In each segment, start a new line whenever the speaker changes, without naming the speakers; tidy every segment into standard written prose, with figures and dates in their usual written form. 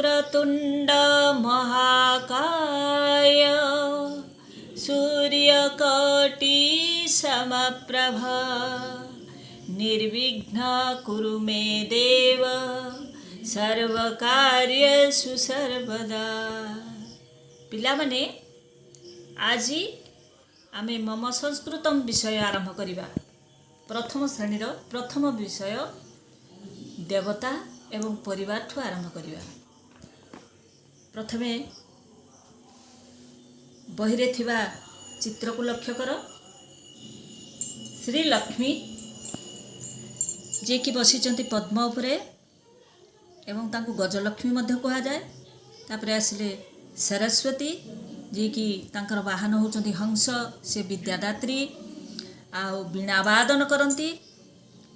वक्रतुण्ड महाकाय सूर्यकोटि समप्रभ निर्विघ्न कुरु मे देव सर्वकार्येषु सर्वदा। पिलामाने आज आमे मम संस्कृतम विषय आरंभ करिबा। प्रथम श्रेणीर प्रथम विषय देवता एवं परिवार ठू आरंभ करिबा। प्रथमे बहिरे थिबा चित्र को लक्ष्य कर। श्री लक्ष्मी जे कि बसिचंती पद्म उपरे एवं तांको गजलक्ष्मी मध्य कहा जाए। तापरे आसिले सरस्वती जे कि तांकर वाहन होचंती हंस, से विद्यादात्री आ वीणा वादन करंती,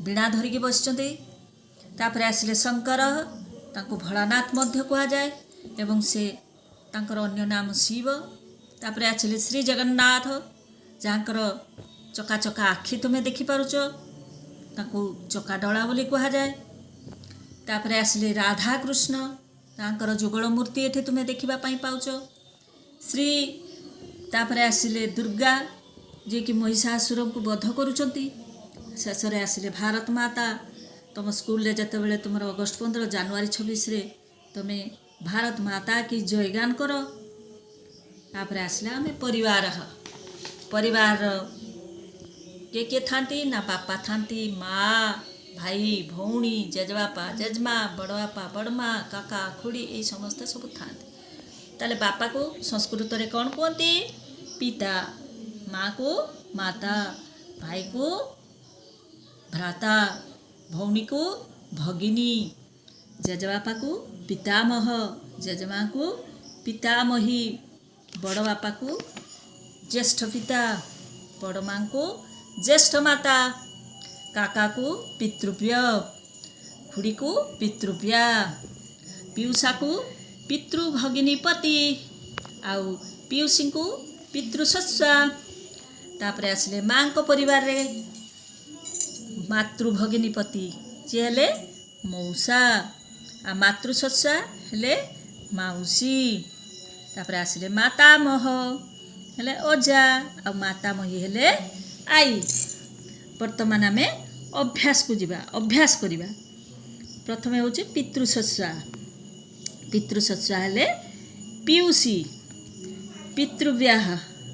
वीणा धरिकी बसिचंती। तापरे आसिले शंकर, तांको भोलानाथ मध्य कहा जाए एवं से तांकर अन्य नाम शिव। तापरे आसिले श्री जगन्नाथ जहाँकर चका चका आखि तुमे देखि पारुच, तांको चका डला बोली कहा जाए। तापरे आसिले राधा कृष्ण तांकर जुगल मूर्ति एठी तुमे देखिबा पई पाउच। श्री तापरे आसिले दुर्गा जे कि महिषासुर को वध करुचंती। शेषरे आसिले भारत माता। तुम स्कूल रे जते बेले तुमर अगस्त 15 जनवरी 26 रे तुमे भारत माता की जयगान करो। तापरे आसिले आमे परिवार परिवार के थांती ना बापा थांती, माँ भाई भौणी जेजबापा जेजमा बड़बापा बड़मा काका खुड़ी ये समस्त सब थांती। ताले बापा को संस्कृत रे कौन कहती? पिता। माँ को माता, भाई को भ्राता, भौणी को भगिनी, जेजबापा को पितामह, जेजमा को पितामही, बड़बापा को ज्येष्ठ पिता, बड़माँ को ज्येष्ठ माता, काका को पितृव्य, खुड़ी को पितृव्या, पियूषा को पितृभगिनीपति, आउ पियूसी को पितृसस्वा। तापरे आसिले माँ को परिवार रे मातृभगिनीपति जे हेले मौसा, आ मातृसस्वा हेले माउसी। तापरे आसिले मातामह हेले अजा, आ मातामही हेले आई। वर्तमान आमे अभ्यास को जीवा, अभ्यास करिबा। प्रथमे होचे पितृसस्वा। पितृसस्वा हेले पियूसी, पितृव्याह